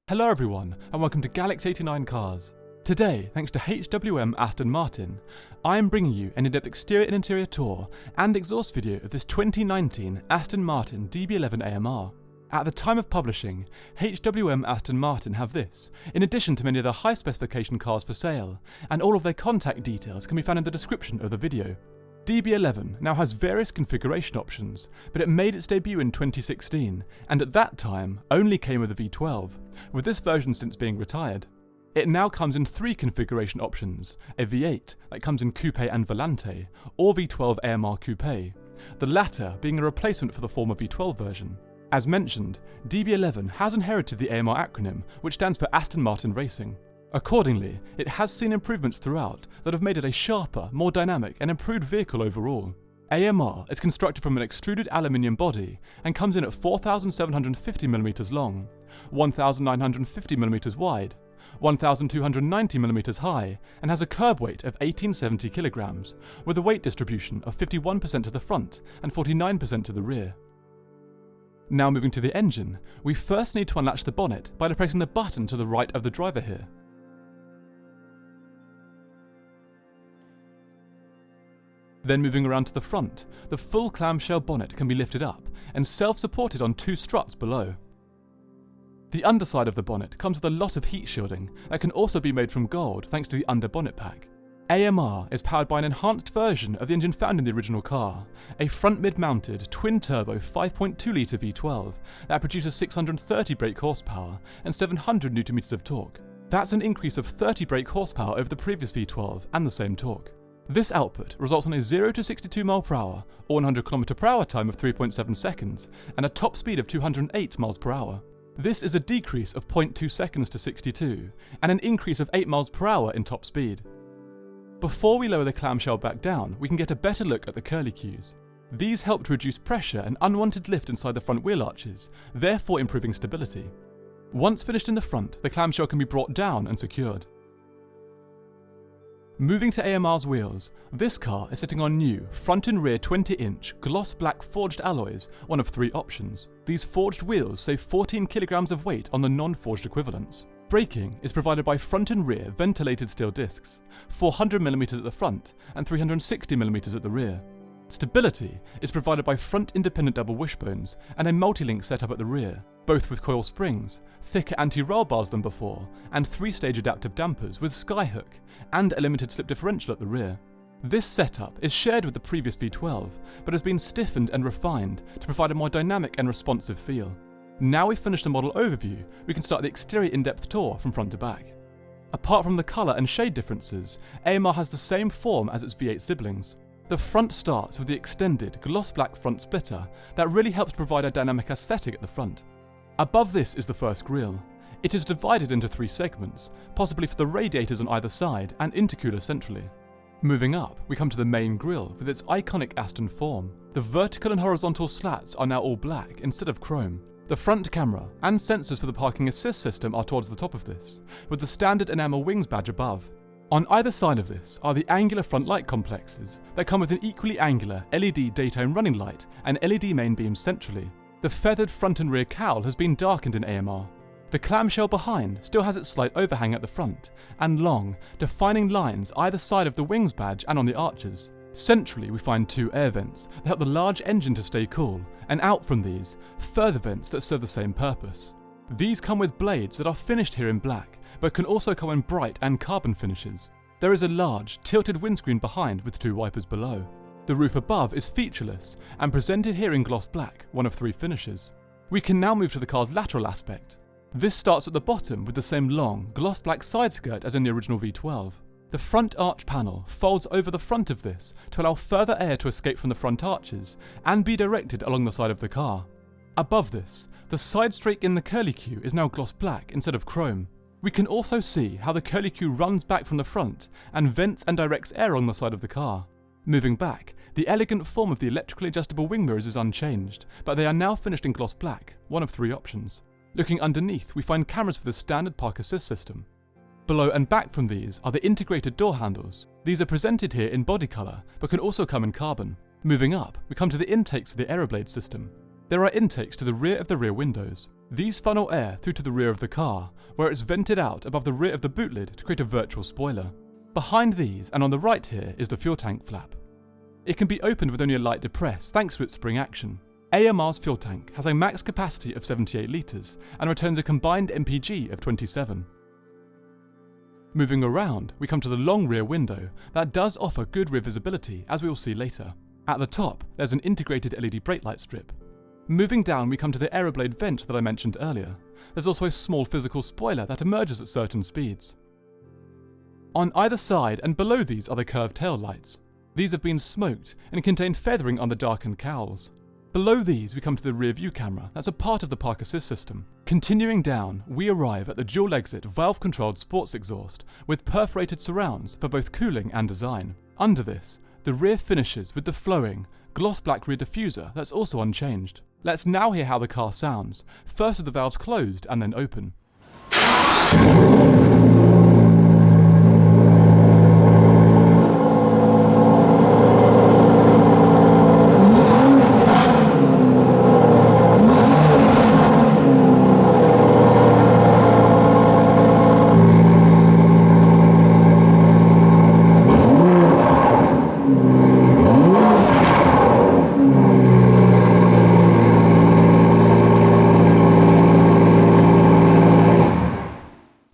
Hello everyone, and welcome to Galaxy 89 Cars. Today, thanks to HWM Aston Martin, I am bringing you an in-depth exterior and interior tour and exhaust video of this 2019 Aston Martin DB11 AMR. At the time of publishing, HWM Aston Martin have this, in addition to many of their high specification cars for sale, and all of their contact details can be found in the description of the video. DB11 now has various configuration options, but it made its debut in 2016, and at that time only came with a V12, with this version since being retired. It now comes in three configuration options, a V8 that comes in coupe and Volante, or V12 AMR coupe, the latter being a replacement for the former V12 version. As mentioned, DB11 has inherited the AMR acronym, which stands for Aston Martin Racing. Accordingly, it has seen improvements throughout that have made it a sharper, more dynamic and improved vehicle overall. AMR is constructed from an extruded aluminium body and comes in at 4,750mm long, 1,950mm wide, 1,290mm high, and has a curb weight of 1870kg, with a weight distribution of 51% to the front and 49% to the rear. Now moving to the engine, we first need to unlatch the bonnet by pressing the button to the right of the driver here. Then moving around to the front, the full clamshell bonnet can be lifted up and self-supported on two struts below. The underside of the bonnet comes with a lot of heat shielding that can also be made from gold thanks to the under bonnet pack. AMR is powered by an enhanced version of the engine found in the original car, a front mid-mounted twin-turbo 5.2-litre V12 that produces 630 brake horsepower and 700 Nm of torque. That's an increase of 30 brake horsepower over the previous V12 and the same torque. This output results in a 0 to 62 mph or 100 km/h time of 3.7 seconds and a top speed of 208 mph. This is a decrease of 0.2 seconds to 62 and an increase of 8 mph in top speed. Before we lower the clamshell back down, we can get a better look at the curlicues. These help to reduce pressure and unwanted lift inside the front wheel arches, therefore improving stability. Once finished in the front, the clamshell can be brought down and secured. Moving to AMR's wheels, this car is sitting on new front and rear 20-inch gloss black forged alloys, one of three options. These forged wheels save 14 kg of weight on the non-forged equivalents. Braking is provided by front and rear ventilated steel discs, 400mm at the front and 360mm at the rear. Stability is provided by front independent double wishbones and a multi-link setup at the rear, both with coil springs, thicker anti-roll bars than before, and 3-stage adaptive dampers with skyhook, and a limited slip differential at the rear. This setup is shared with the previous V12, but has been stiffened and refined to provide a more dynamic and responsive feel. Now we've finished the model overview, we can start the exterior in-depth tour from front to back. Apart from the colour and shade differences, AMR has the same form as its V8 siblings. The front starts with the extended gloss black front splitter that really helps provide a dynamic aesthetic at the front. Above this is the first grille. It is divided into three segments, possibly for the radiators on either side and intercooler centrally. Moving up, we come to the main grille with its iconic Aston form. The vertical and horizontal slats are now all black instead of chrome. The front camera and sensors for the parking assist system are towards the top of this, with the standard enamel wings badge above. On either side of this are the angular front light complexes that come with an equally angular LED daytime running light and LED main beams centrally. The feathered front and rear cowl has been darkened in AMR. The clamshell behind still has its slight overhang at the front, and long, defining lines either side of the wings badge and on the arches. Centrally we find two air vents that help the large engine to stay cool, and out from these, further vents that serve the same purpose. These come with blades that are finished here in black, but can also come in bright and carbon finishes. There is a large, tilted windscreen behind with two wipers below. The roof above is featureless and presented here in gloss black, one of three finishes. We can now move to the car's lateral aspect. This starts at the bottom with the same long, gloss black side skirt as in the original V12. The front arch panel folds over the front of this to allow further air to escape from the front arches and be directed along the side of the car. Above this, the side strake in the curlicue is now gloss black instead of chrome. We can also see how the curlicue runs back from the front and vents and directs air on the side of the car. Moving back, the elegant form of the electrically adjustable wing mirrors is unchanged, but they are now finished in gloss black, one of three options. Looking underneath, we find cameras for the standard park assist system. Below and back from these are the integrated door handles. These are presented here in body colour, but can also come in carbon. Moving up, we come to the intakes of the Aeroblade system. There are intakes to the rear of the rear windows. These funnel air through to the rear of the car, where it's vented out above the rear of the boot lid to create a virtual spoiler. Behind these, and on the right here, is the fuel tank flap. It can be opened with only a light depress thanks to its spring action. AMR's fuel tank has a max capacity of 78 litres and returns a combined MPG of 27. Moving around, we come to the long rear window that does offer good rear visibility, as we will see later. At the top, there's an integrated LED brake light strip. Moving down, we come to the aeroblade vent that I mentioned earlier. There's also a small physical spoiler that emerges at certain speeds. On either side and below these are the curved tail lights. These have been smoked and contain feathering on the darkened cowls. Below these, we come to the rear view camera that's a part of the park assist system. Continuing down, we arrive at the dual exit valve-controlled sports exhaust with perforated surrounds for both cooling and design. Under this, the rear finishes with the flowing, gloss black rear diffuser that's also unchanged. Let's now hear how the car sounds, first with the valves closed and then open.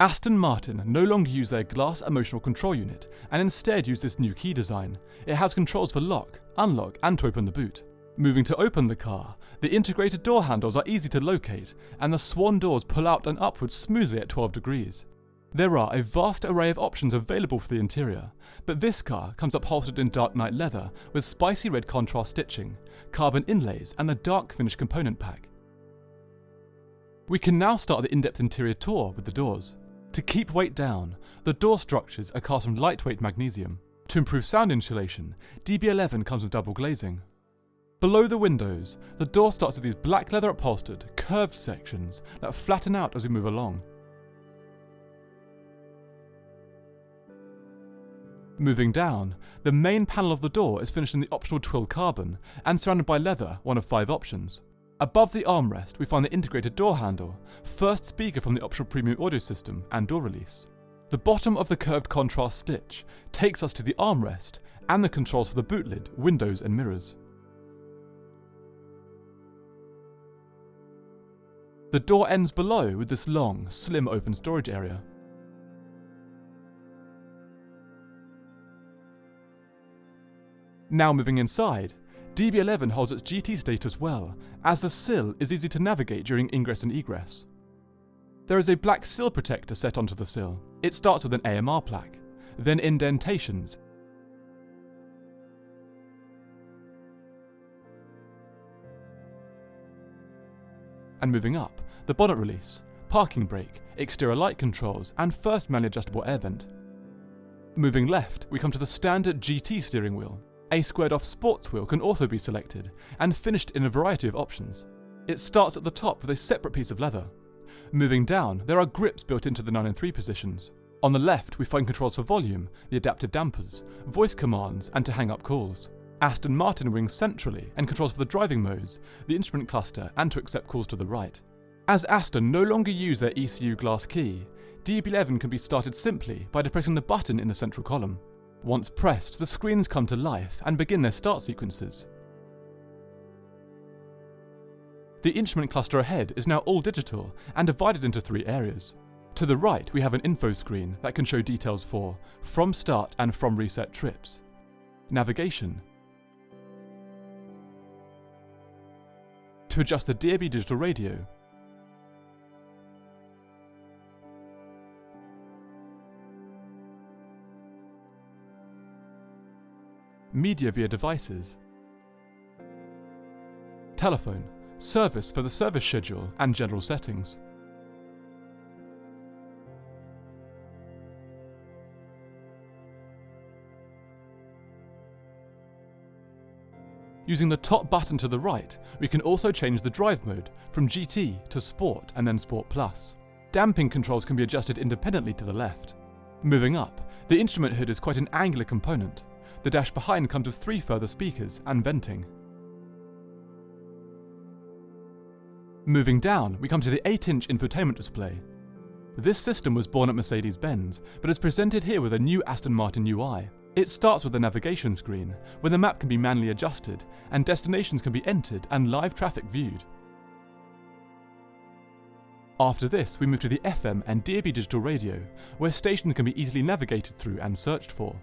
Aston Martin no longer use their glass emotional control unit and instead use this new key design. It has controls for lock, unlock and to open the boot. Moving to open the car, the integrated door handles are easy to locate and the swan doors pull out and upwards smoothly at 12 degrees. There are a vast array of options available for the interior, but this car comes upholstered in dark night leather with spicy red contrast stitching, carbon inlays and a dark finish component pack. We can now start the in-depth interior tour with the doors. To keep weight down, the door structures are cast from lightweight magnesium. To improve sound insulation, DB11 comes with double glazing. Below the windows, the door starts with these black leather upholstered, curved sections that flatten out as we move along. Moving down, the main panel of the door is finished in the optional twill carbon and surrounded by leather, one of 5 options. Above the armrest, we find the integrated door handle, first speaker from the optional premium audio system, and door release. The bottom of the curved contrast stitch takes us to the armrest and the controls for the boot lid, windows and mirrors. The door ends below with this long, slim open storage area. Now moving inside, DB11 holds its GT status well, as the sill is easy to navigate during ingress and egress. There is a black sill protector set onto the sill. It starts with an AMR plaque, then indentations, and moving up, the bonnet release, parking brake, exterior light controls, and first manually adjustable air vent. Moving left, we come to the standard GT steering wheel. A squared-off sports wheel can also be selected, and finished in a variety of options. It starts at the top with a separate piece of leather. Moving down, there are grips built into the 9 and 3 positions. On the left, we find controls for volume, the adaptive dampers, voice commands, and to hang up calls. Aston Martin wings centrally, and controls for the driving modes, the instrument cluster, and to accept calls to the right. As Aston no longer use their ECU glass key, DB11 can be started simply by depressing the button in the central column. Once pressed, the screens come to life and begin their start sequences. The instrument cluster ahead is now all digital and divided into 3 areas. To the right, we have an info screen that can show details for from start and from reset trips, navigation, to adjust the DAB digital radio, media via devices, telephone, service for the service schedule and general settings. Using the top button to the right, we can also change the drive mode from GT to Sport and then Sport Plus. Damping controls can be adjusted independently to the left. Moving up, the instrument hood is quite an angular component. The dash behind comes with 3 further speakers and venting. Moving down, we come to the 8-inch infotainment display. This system was born at Mercedes-Benz, but is presented here with a new Aston Martin UI. It starts with a navigation screen, where the map can be manually adjusted, and destinations can be entered and live traffic viewed. After this, we move to the FM and DAB digital radio, where stations can be easily navigated through and searched for.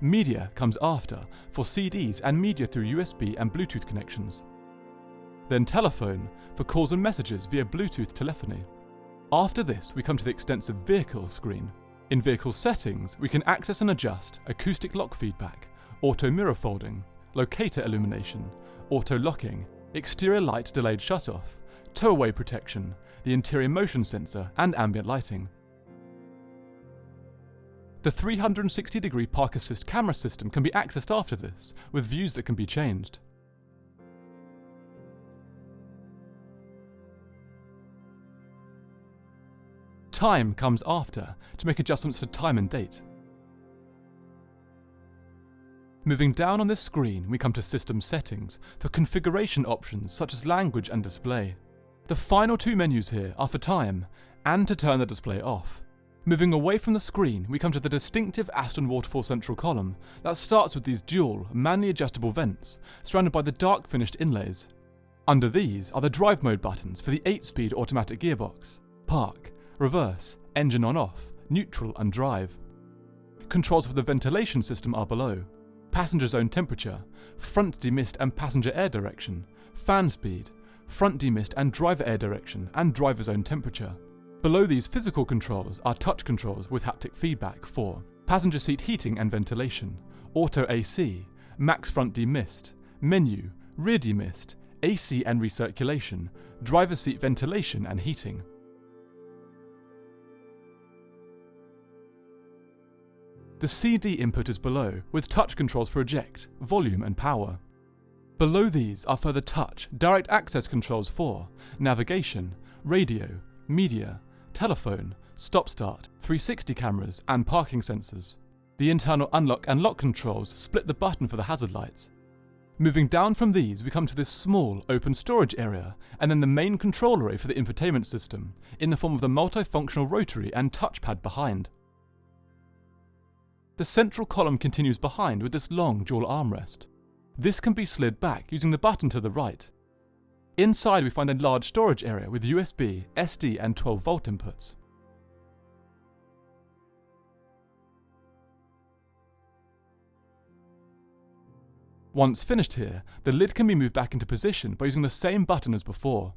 Media comes after, for CDs and media through USB and Bluetooth connections. Then telephone, for calls and messages via Bluetooth telephony. After this, we come to the extensive vehicle screen. In vehicle settings, we can access and adjust acoustic lock feedback, auto mirror folding, locator illumination, auto locking, exterior light delayed shutoff, tow-away protection, the interior motion sensor, and ambient lighting. The 360-degree park assist camera system can be accessed after this, with views that can be changed. Time comes after, to make adjustments to time and date. Moving down on this screen, we come to System Settings for configuration options such as language and display. The final two menus here are for time and to turn the display off. Moving away from the screen, we come to the distinctive Aston waterfall central column that starts with these dual, manually adjustable vents, surrounded by the dark finished inlays. Under these are the drive mode buttons for the 8-speed automatic gearbox, park, reverse, engine on-off, neutral and drive. Controls for the ventilation system are below. Passenger zone temperature, front demist and passenger air direction, fan speed, front demist and driver air direction, and driver zone temperature. Below these physical controls are touch controls with haptic feedback for passenger seat heating and ventilation, auto AC, max front demist, menu, rear demist, AC and recirculation, driver seat ventilation and heating. The CD input is below, with touch controls for eject, volume and power. Below these are further touch, direct access controls for navigation, radio, media, telephone, stop-start, 360 cameras and parking sensors. The internal unlock and lock controls split the button for the hazard lights. Moving down from these, we come to this small, open storage area, and then the main control array for the infotainment system, in the form of the multifunctional rotary and touchpad behind. The central column continues behind with this long dual armrest. This can be slid back using the button to the right. Inside we find a large storage area with USB, SD and 12-volt inputs. Once finished here, the lid can be moved back into position by using the same button as before.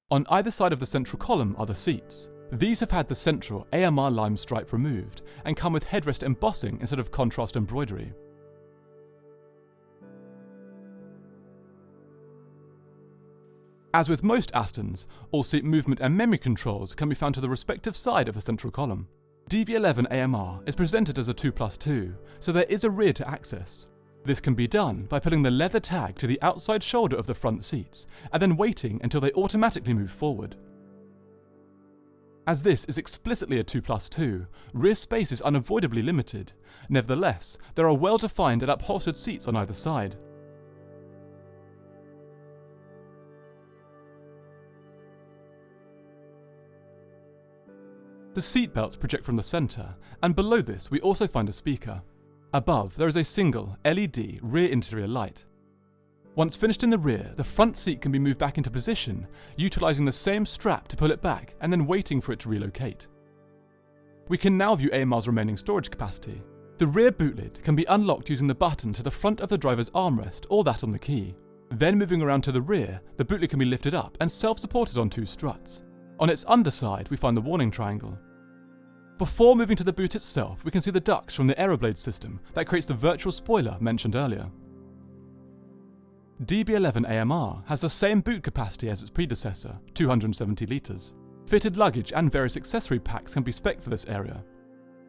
On either side of the central column are the seats. These have had the central AMR lime stripe removed and come with headrest embossing instead of contrast embroidery. As with most Astons, all seat movement and memory controls can be found to the respective side of the central column. DB11 AMR is presented as a 2+2, so there is a rear to access. This can be done by pulling the leather tag to the outside shoulder of the front seats and then waiting until they automatically move forward. As this is explicitly a 2+2, rear space is unavoidably limited. Nevertheless, there are well-defined and upholstered seats on either side. The seatbelts project from the centre, and below this we also find a speaker. Above, there is a single LED rear interior light. Once finished in the rear, the front seat can be moved back into position, utilising the same strap to pull it back and then waiting for it to relocate. We can now view AMR's remaining storage capacity. The rear boot lid can be unlocked using the button to the front of the driver's armrest or that on the key. Then moving around to the rear, the boot lid can be lifted up and self-supported on two struts. On its underside, we find the warning triangle. Before moving to the boot itself, we can see the ducts from the aeroblade system that creates the virtual spoiler mentioned earlier. DB11 AMR has the same boot capacity as its predecessor, 270 litres. Fitted luggage and various accessory packs can be spec'd for this area.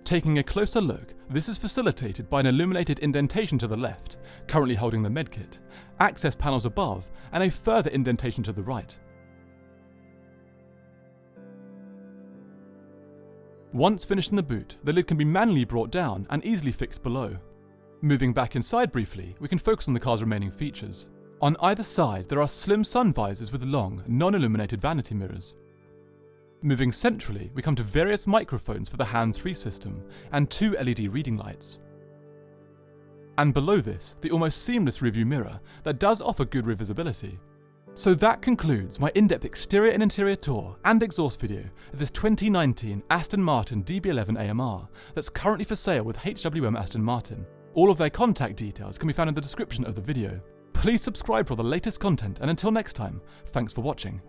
Taking a closer look, this is facilitated by an illuminated indentation to the left, currently holding the medkit, access panels above, and a further indentation to the right. Once finished in the boot, the lid can be manually brought down and easily fixed below. Moving back inside briefly, we can focus on the car's remaining features. On either side, there are slim sun visors with long, non-illuminated vanity mirrors. Moving centrally, we come to various microphones for the hands-free system and 2 LED reading lights. And below this, the almost seamless rearview mirror that does offer good rear visibility. So that concludes my in-depth exterior and interior tour and exhaust video of this 2019 Aston Martin DB11 AMR that's currently for sale with HWM Aston Martin. All of their contact details can be found in the description of the video. Please subscribe for the latest content, and until next time, thanks for watching.